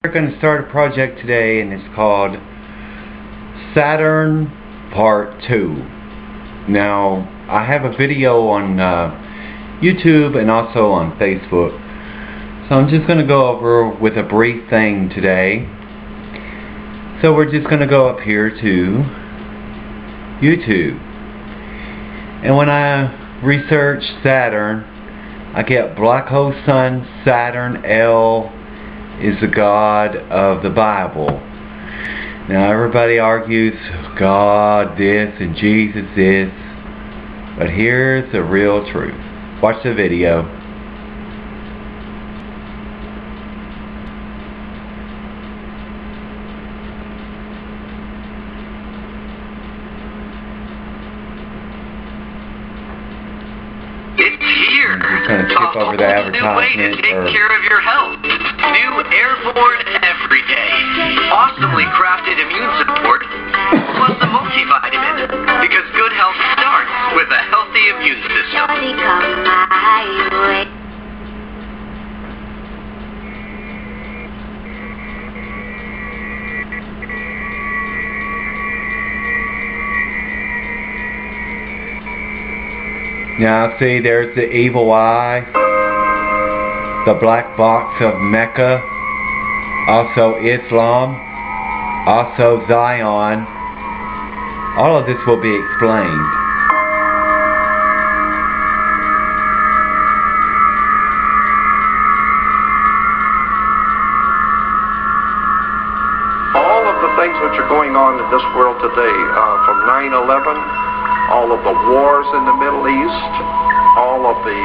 We're going to start a project today, and it's called Saturn Part 2. Now, I have a video on YouTube and also on Facebook, so I'm just going to go over with a brief thing today. So we're just going to go up here to YouTube, and when I research Saturn, I get black hole sun. Saturn L is the God of the Bible. Now everybody argues God this and Jesus this, but here's the real truth. Watch the video. I'm just going to skip over the advertisement. New way to take care of your health. New Airborne Everyday. Awesomely crafted immune support, plus a multivitamin. Because good health starts with a healthy immune system. Now see, there's the evil eye, the black box of Mecca, also Islam, also Zion. All of this will be explained. All of the things which are going on in this world today, from 9/11, all of the wars in the Middle East, all of the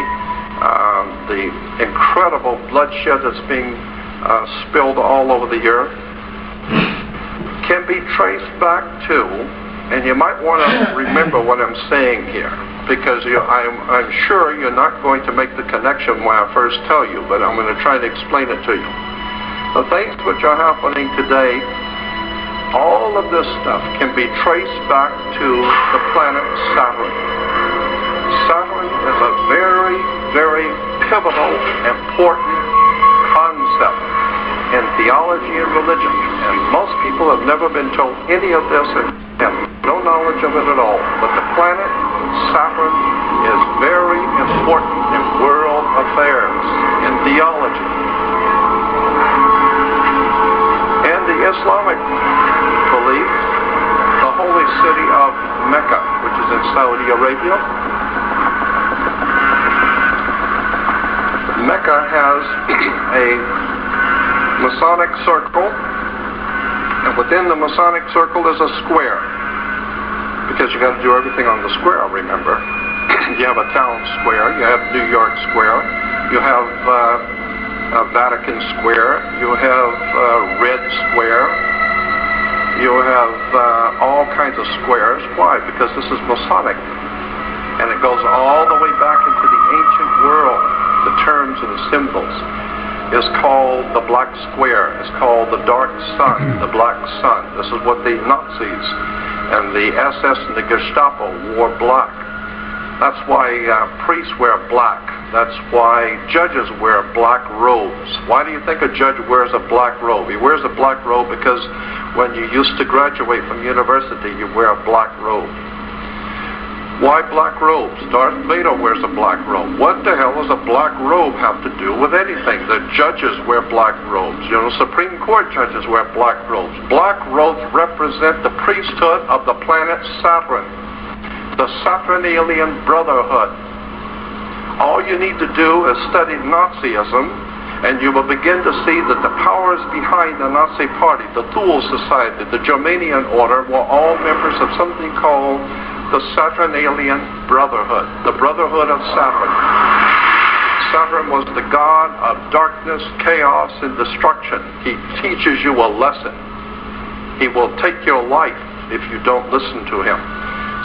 incredible bloodshed that's being spilled all over the earth, can be traced back to, and you might want to remember what I'm saying here, because I'm sure you're not going to make the connection when I first tell you, but I'm going to try to explain it to you. The things which are happening today, all of this stuff can be traced back to the planet Saturn. Saturn is a very, very pivotal, important concept in theology and religion. And most people have never been told any of this and have no knowledge of it at all. But the planet Saturn is very important in world affairs, in theology. And the Islamic belief, the holy city of Mecca, which is in Saudi Arabia. Mecca has a Masonic circle, and within the Masonic circle is a square, because you got to do everything on the square, remember. You have a town square, you have New York Square, you have Vatican Square, you have Red Square, you have all kinds of squares. Why? Because this is Masonic, and it goes all the way back into the ancient world. The terms and the symbols is called the black square. It's called the dark sun, the black sun. This is what the Nazis and the SS and the Gestapo wore black. That's why priests wear black. That's why judges wear black robes. Why do you think a judge wears a black robe? He wears a black robe because when you used to graduate from university, you wear a black robe. Why black robes? Darth Vader wears a black robe. What the hell does a black robe have to do with anything? The judges wear black robes. You know, Supreme Court judges wear black robes. Black robes represent the priesthood of the planet Saturn, the Saturnalian Brotherhood. All you need to do is study Nazism, and you will begin to see that the powers behind the Nazi Party, the Thule Society, the Germanian Order, were all members of something called the Saturnalian Brotherhood, the Brotherhood of Saturn. Saturn was the god of darkness, chaos, and destruction. He teaches you a lesson. He will take your life if you don't listen to him.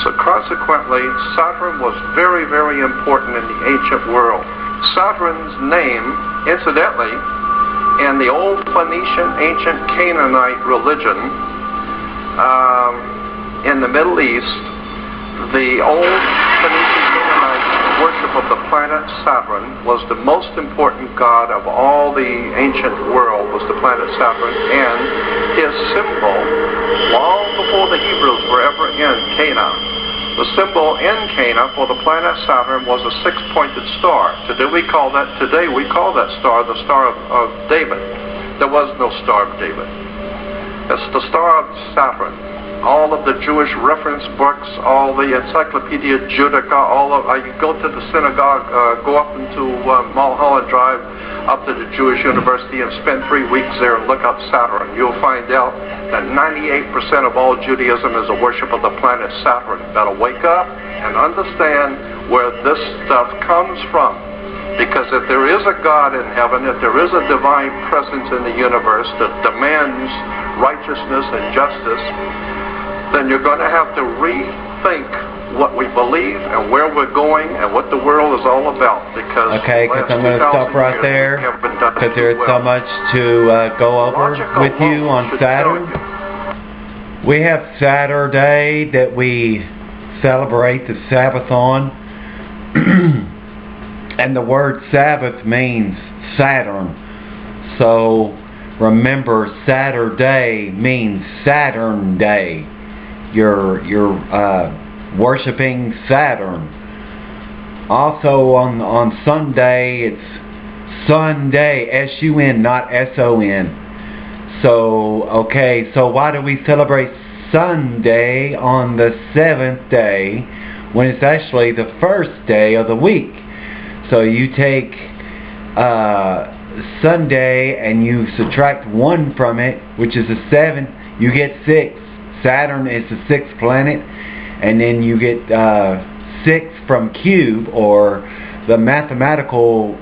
So consequently, Saturn was very, very important in the ancient world. Saturn's name, incidentally, in the old Phoenician, ancient Canaanite religion, in the Middle East, the old Phoenician Canaanites worship of the planet Saturn was the most important god of all the ancient world, was the planet Saturn, and his symbol, long before the Hebrews were ever in Canaan, the symbol in Cana for the planet Saturn was a six-pointed star. Today we call that star the Star of David. There was no Star of David. It's the Star of Saturn. All of the Jewish reference books, all the Encyclopedia Judaica, you go to the synagogue, go up into Mulholland Drive, up to the Jewish University and spend 3 weeks there and look up Saturn. You'll find out that 98% of all Judaism is a worship of the planet Saturn. You better wake up and understand where this stuff comes from. Because if there is a God in heaven, if there is a divine presence in the universe that demands righteousness and justice, then you're going to have to rethink what we believe and where we're going and what the world is all about. Because I'm going to stop right there because there's so much to go over with you on Saturn. We have Saturday that we celebrate the Sabbath on, and the word Sabbath means Saturn. So remember, Saturday means Saturn Day. You're worshiping Saturn. Also on Sunday, it's Sunday, S-U-N, not S-O-N. So why do we celebrate Sunday on the 7th day when it's actually the first day of the week? So you take Sunday and you subtract 1 from it, which is a 7, you get 6. Saturn is the 6th planet, and then you get 6 from cube, or the mathematical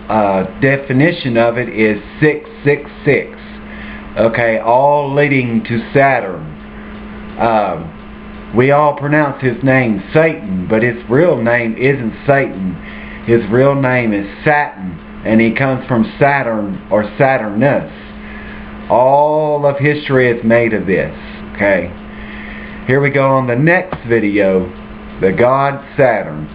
definition of it is 666. Okay, all leading to Saturn. We all pronounce his name Satan, but his real name isn't Satan. His real name is Saturn, and he comes from Saturn or Saturnus. All of history is made of this. Okay. Here we go on the next video, the god Saturn.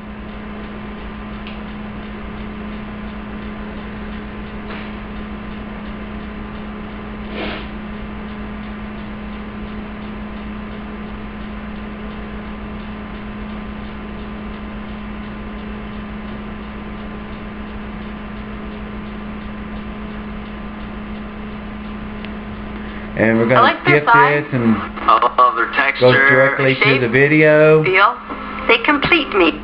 And we're going to skip this and their texture, go directly to the video. Feel? They complete me.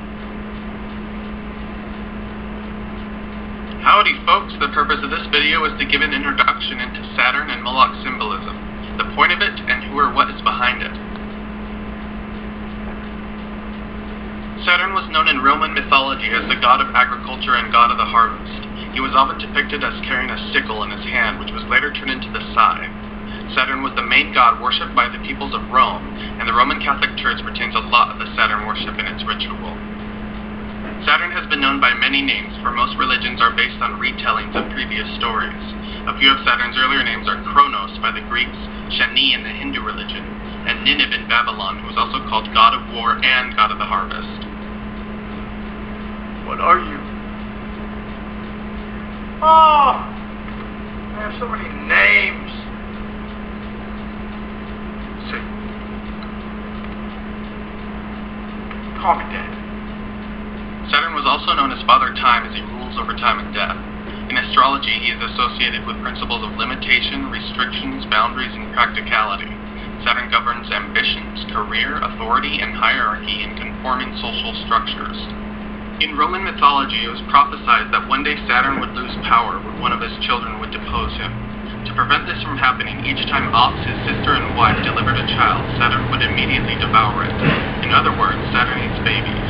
Howdy folks, the purpose of this video is to give an introduction into Saturn and Moloch symbolism, the point of it, and who or what is behind it. Saturn was known in Roman mythology as the god of agriculture and god of the harvest. He was often depicted as carrying a sickle in his hand, which was later turned into the scythe. Saturn was the main god worshipped by the peoples of Rome, and the Roman Catholic Church retains a lot of the Saturn worship in its ritual. Saturn has been known by many names, for most religions are based on retellings of previous stories. A few of Saturn's earlier names are Kronos by the Greeks, Shani in the Hindu religion, and Nineveh in Babylon, who is also called god of war and god of the harvest. What are you? Oh! I have so many names. Call me Dad. Saturn was also known as Father Time, as he rules over time and death. In astrology, he is associated with principles of limitation, restrictions, boundaries, and practicality. Saturn governs ambitions, career, authority, and hierarchy in conforming social structures. In Roman mythology, it was prophesied that one day Saturn would lose power when one of his children would depose him. To prevent this from happening, each time Ops, his sister and wife, delivered a child, Saturn would immediately devour it. In other words, Saturn eats babies.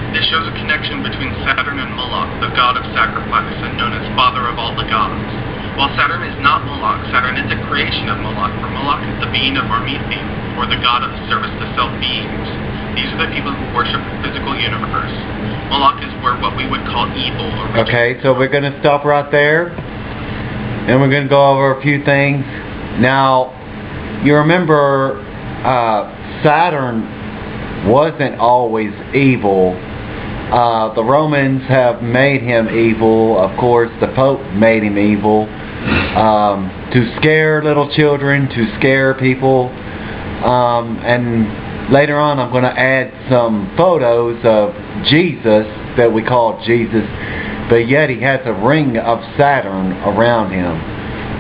This shows a connection between Saturn and Moloch, the god of sacrifice and known as father of all the gods. While Saturn is not Moloch, Saturn is a creation of Moloch, for Moloch is the being of Ormithi, or the god of service to self-beings. These are the people who worship the physical universe. Moloch is where what we would call evil originates. Okay, so we're going to stop right there. And we're going to go over a few things. Now, you remember Saturn wasn't always evil. The Romans have made him evil. Of course, the Pope made him evil. To scare little children, to scare people. And later on I'm going to add some photos of Jesus that we call Jesus, but yet he has a ring of Saturn around him.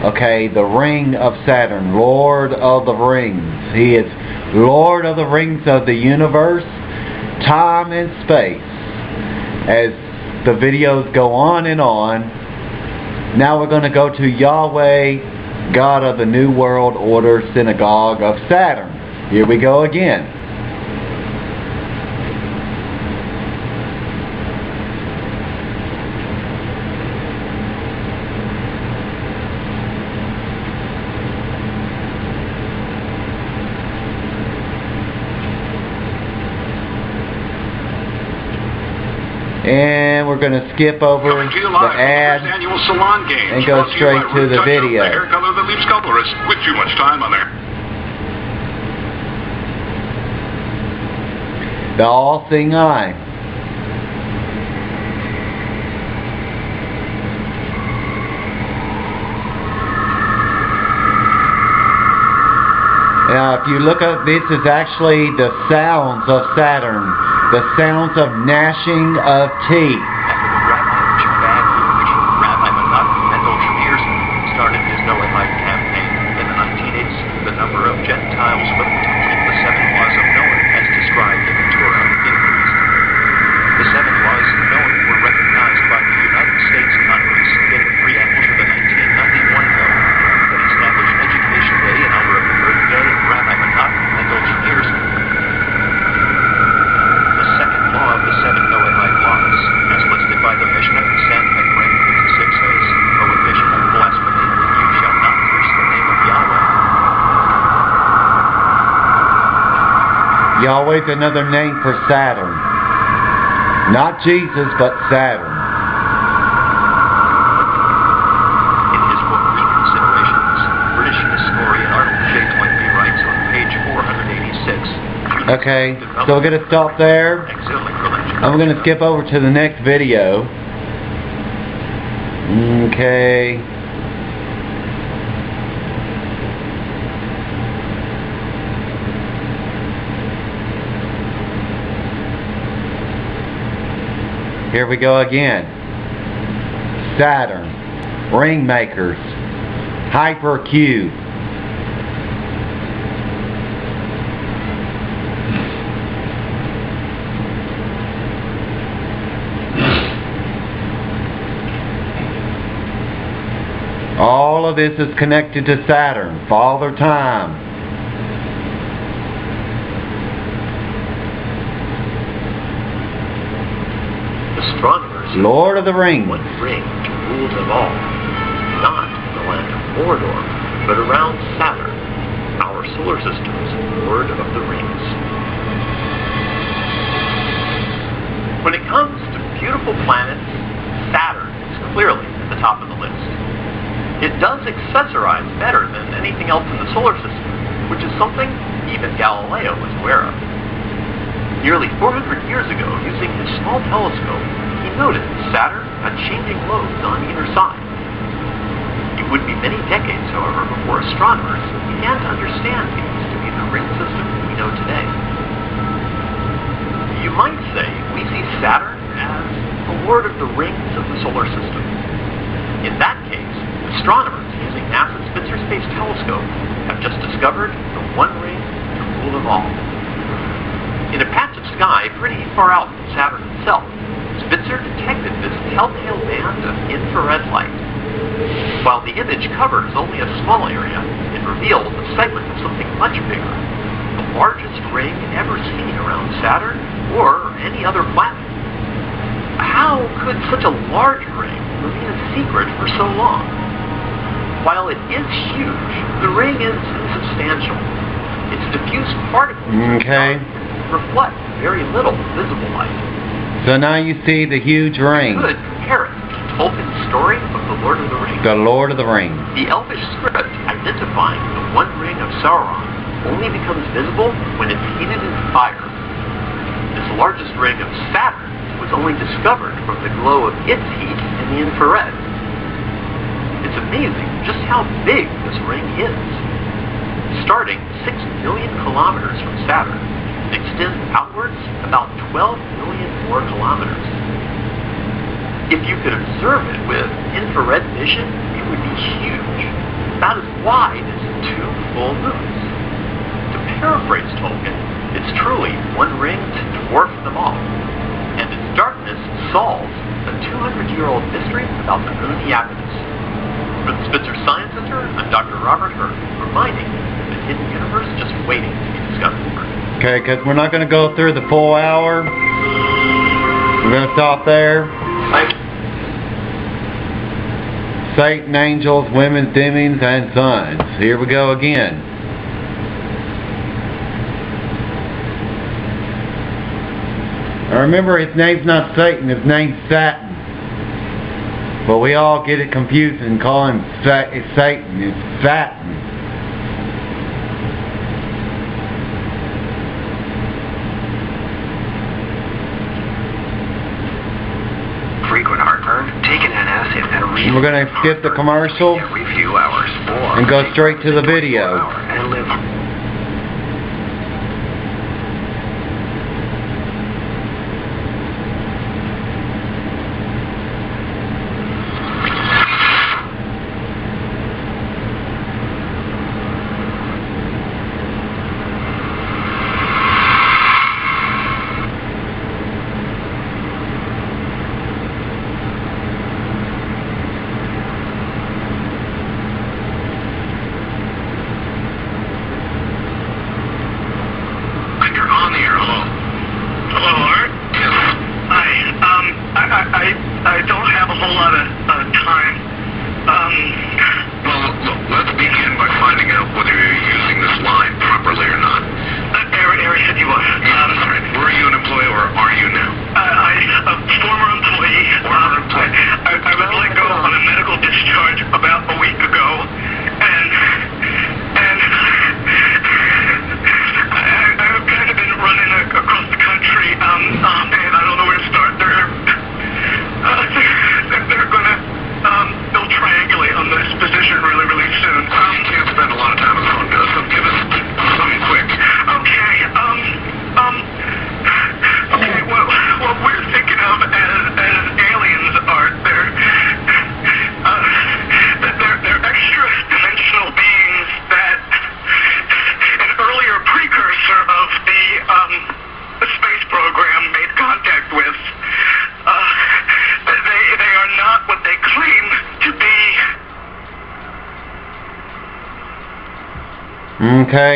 Okay, the ring of Saturn, Lord of the Rings. He is Lord of the Rings of the universe, time and space. As the videos go on and on, now we're going to go to Yahweh, God of the New World Order, Synagogue of Saturn. Here we go again. And we're going to skip over the ad and go straight to the video. The hair color that leaves colorless with too much time on there. The all-seeing eye. Now, if you look up, this is actually the sounds of Saturn. The sounds of gnashing of teeth. Rabbi Menachem started his Noahide campaign. In the 1980s, the number of Gentiles willing to keep the 7 laws of Noah as described in the Torah increased. The 7 laws of Noah were recognized by the United States Congress in the preamble to the 1991 bill that established Education Day in honor of the birthday of Rabbi Menachem Mendel Schneerson. Of the 7 Noahide laws, as listed by the Mishnah in Sanhedrin 56 says, prohibition of blasphemy, you shall not curse the name of Yahweh. Yahweh's another name for Saturn. Not Jesus, but Saturn. In his book Reconsiderations, British historian Arnold J. Toynbee writes on page 486. Okay, so we're going to stop there. I'm going to skip over to the next video. Okay. Here we go again. Saturn, ring makers, hypercube. All of this is connected to Saturn, Father Time. Astronomers, Lord of the Rings. One ring ruled them all, not in the land of Mordor, but around Saturn, our solar system's Lord of the Rings. When it comes to beautiful planets, Saturn is clearly at the top of the list. It does accessorize better than anything else in the solar system, which is something even Galileo was aware of. Nearly 400 years ago, using his small telescope, he noted Saturn had changing lobes on either side. It would be many decades, however, before astronomers began to understand these to be the ring system we know today. You might say we see Saturn as the Lord of the Rings of the solar system. In that case, astronomers using NASA's Spitzer Space Telescope have just discovered the one ring to rule them all. In a patch of sky pretty far out from Saturn itself, Spitzer detected this telltale band of infrared light. While the image covers only a small area, it reveals a segment of something much bigger, the largest ring ever seen around Saturn or any other planet. How could such a large ring remain a secret for so long? While it is huge, the ring is insubstantial. Its diffuse particles reflect very little visible light. So now you see the huge ring. You could compare it to Tolkien's story of the Lord of the Rings. The Lord of the Rings. The Elvish script identifying the one ring of Sauron only becomes visible when it's heated in fire. This largest ring of Saturn was only discovered from the glow of its heat in the infrared. It's amazing just how big this ring is. Starting 6 million kilometers from Saturn, it extends outwards about 12 million more kilometers. If you could observe it with infrared vision, it would be huge, about as wide as 2 full moons. To paraphrase Tolkien, it's truly one ring to dwarf them all, and its darkness solves a 200-year-old mystery about the moon Iapetus. For the Spitzer Science Center, I'm Dr. Robert Hurt, reminding you of the hidden universe just waiting to be discovered. Okay, because we're not going to go through the full hour. We're going to stop there. Satan, angels, women's demons, and sons. Here we go again. Now remember, his name's not Satan, his name's Saturn. But we all get it confused and call him Satan. It's Saturn. Frequent heartburn. Take an NS if that reason. We're going to skip the commercial Every few hours. Or and go straight to the video. and live. I don't have a whole lot of time. Well, look, let's begin by finding out whether you're using this line properly or not. Aaron said you was. Yeah, that's right. Were you an employee or are you now? A former employee. Former employee. I was let go on a medical discharge about a week ago, and I've kind of been running across the country, and I don't know where to start. They're gonna, they'll triangulate on this position really, really soon. Well, you can't spend a lot of time on the phone, Gus, so give us something quick. Okay, okay, well, what we're thinking of as aliens are, they're extra-dimensional beings that an earlier precursor of the space program made contact with. They are not what they claim to be. Okay.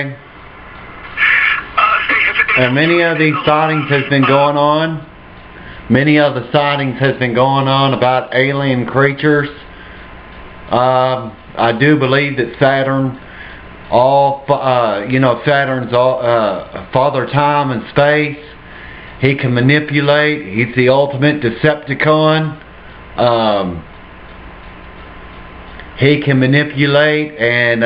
And many of these sightings has been going on. Many of the sightings has been going on about alien creatures. I do believe that Saturn, Saturn's Father Time and Space. He can manipulate. He's the ultimate Decepticon. He can manipulate and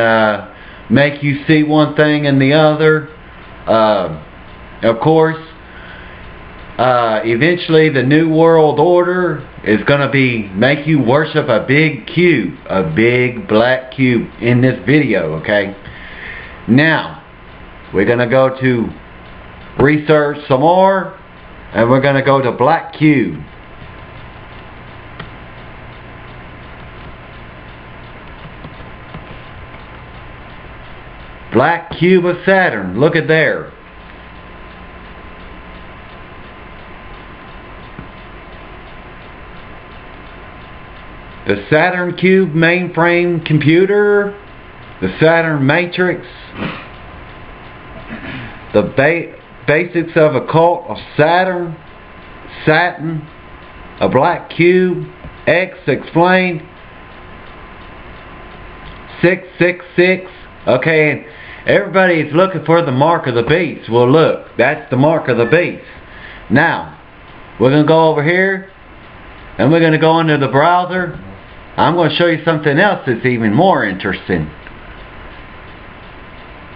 make you see one thing and the other. Of course, eventually the New World Order is going to make you worship a big cube, a big black cube in this video, okay? Now, we're going to go to research some more, and we're going to go to black cube. Black cube of Saturn. Look at there. The Saturn cube mainframe computer. The Saturn matrix. The basics of a cult of Saturn. Saturn. A black cube. X explained. 666. Okay, and everybody's looking for the mark of the beast. Well, look, that's the mark of the beast. Now, we're going to go over here, and we're going to go into the browser. I'm going to show you something else that's even more interesting.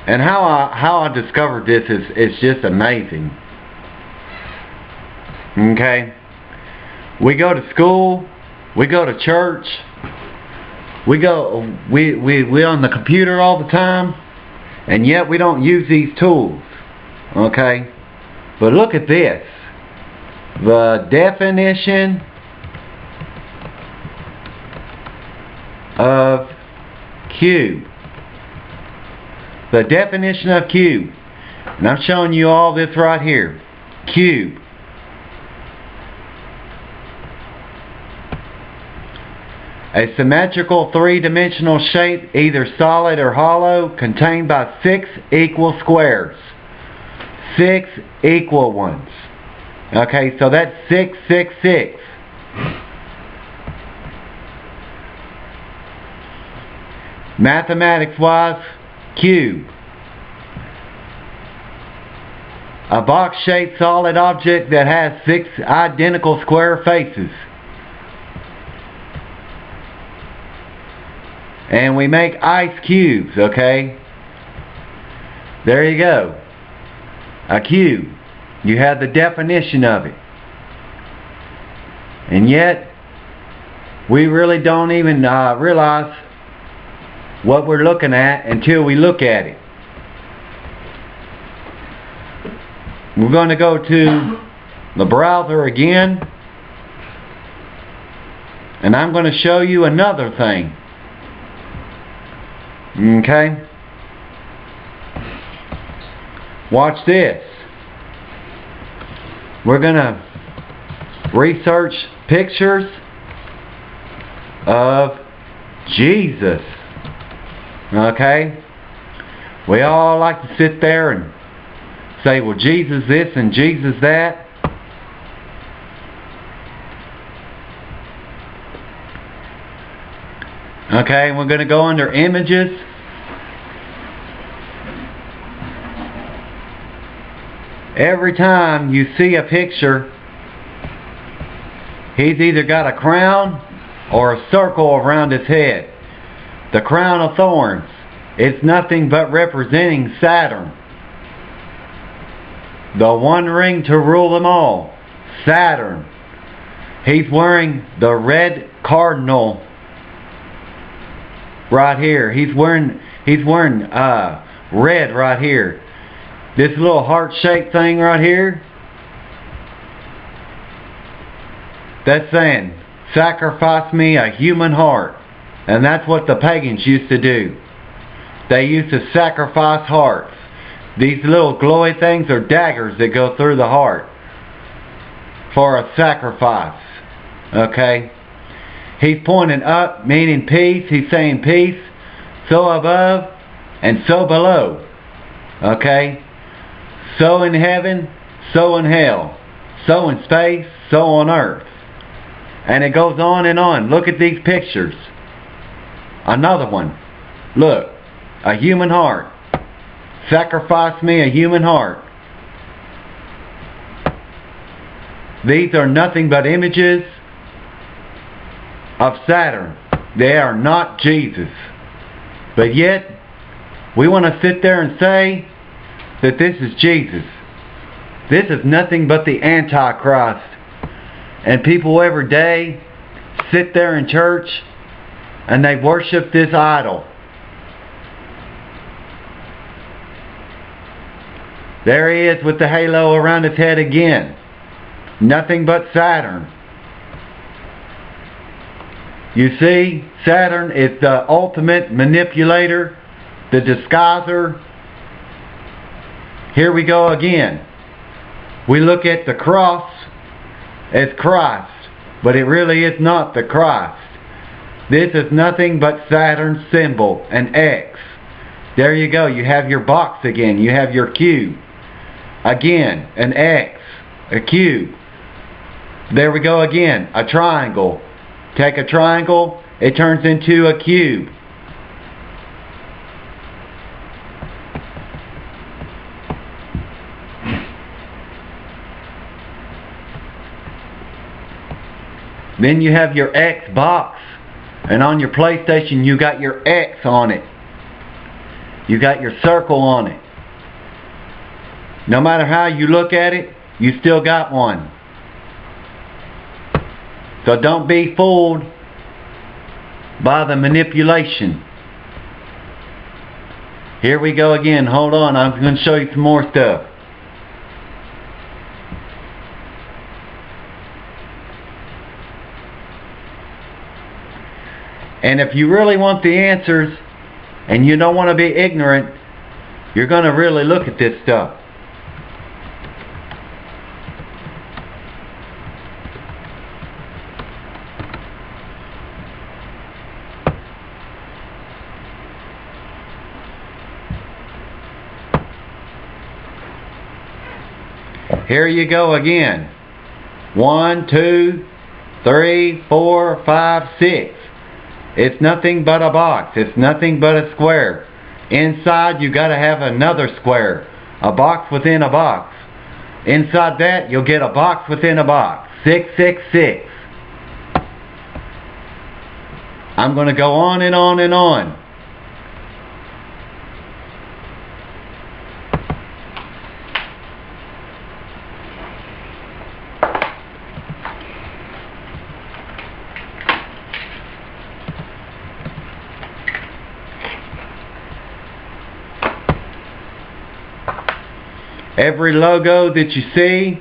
And how I discovered this is just amazing. Okay, We go to school, we go to church, we on the computer all the time, and yet we don't use these tools. Okay? But look at this. The definition of cube. The definition of cube. And I'm showing you all this right here. Cube. A symmetrical three-dimensional shape, either solid or hollow, contained by 6 equal squares. 6 equal ones. Okay, so that's 6, 6, 6. Mathematics-wise, cube. A box-shaped solid object that has 6 identical square faces. And we make ice cubes, okay? There you go. A cube. You have the definition of it. And yet, we really don't even realize what we're looking at until we look at it. We're going to go to the browser again. And I'm going to show you another thing. Okay? Watch this. We're going to research pictures of Jesus. Okay? We all like to sit there and say, well, Jesus this and Jesus that. Okay, we're going to go under images. Every time you see a picture, he's either got a crown or a circle around his head. The crown of thorns. It's nothing but representing Saturn. The one ring to rule them all. Saturn. He's wearing the red cardinal right here. He's wearing red right here. This little heart-shaped thing right here, that's saying, sacrifice me a human heart. And that's what the pagans used to do. They used to sacrifice hearts. These little glowy things are daggers that go through the heart for a sacrifice. Okay? He's pointing up, meaning peace. He's saying peace, so above and so below. Okay? So in heaven, so in hell. So in space, so on earth. And it goes on and on. Look at these pictures. Another one. Look. A human heart. Sacrifice me a human heart. These are nothing but images of Saturn. They are not Jesus. But yet, we want to sit there and say that this is Jesus. This is nothing but the Antichrist. And people every day sit there in church and they worship this idol. There he is with the halo around his head again. Nothing but Saturn. You see, Saturn is the ultimate manipulator, the disguiser. Here we go again. We look at the cross as Christ, but it really is not the Christ. This is nothing but Saturn's symbol, an X. There you go. You have your box again. You have your cube. Again, an X, a cube. There we go again, a triangle. Take a triangle, it turns into a cube. Then you have your X box, and on your PlayStation you got your X on it. You got your circle on it. No matter how you look at it, you still got one. So don't be fooled by the manipulation. Here we go again. Hold on, I'm going to show you some more stuff. And if you really want the answers and you don't want to be ignorant, you're going to really look at this stuff. Here you go again. 1, 2, 3, 4, 5, 6. It's nothing but a box. It's nothing but a square. Inside you got to have another square. A box within a box. Inside that you'll get a box within a box. 666. I'm going to go on and on and on. Every logo that you see,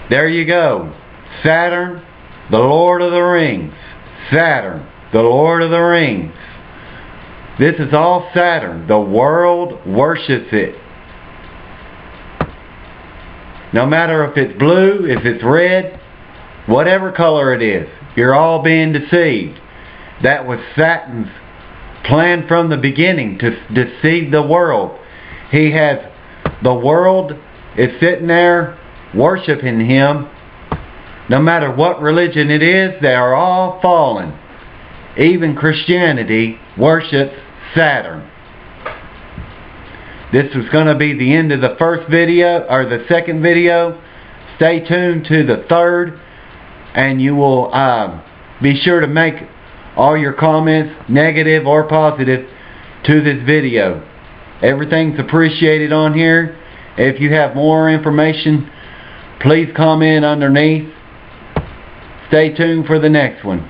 there you go. Saturn, the Lord of the Rings. Saturn, the Lord of the Rings. This is all Saturn. The world worships it. No matter if it's blue, if it's red, whatever color it is, you're all being deceived. That was Saturn's plan from the beginning, to deceive the world. He has, the world is sitting there worshiping him. No matter what religion it is, they are all fallen. Even Christianity worships Saturn. This is going to be the end of the first video, or the second video. Stay tuned to the third, and you will be sure to make all your comments, negative or positive, to this video. Everything's appreciated on here. If you have more information, please comment underneath. Stay tuned for the next one.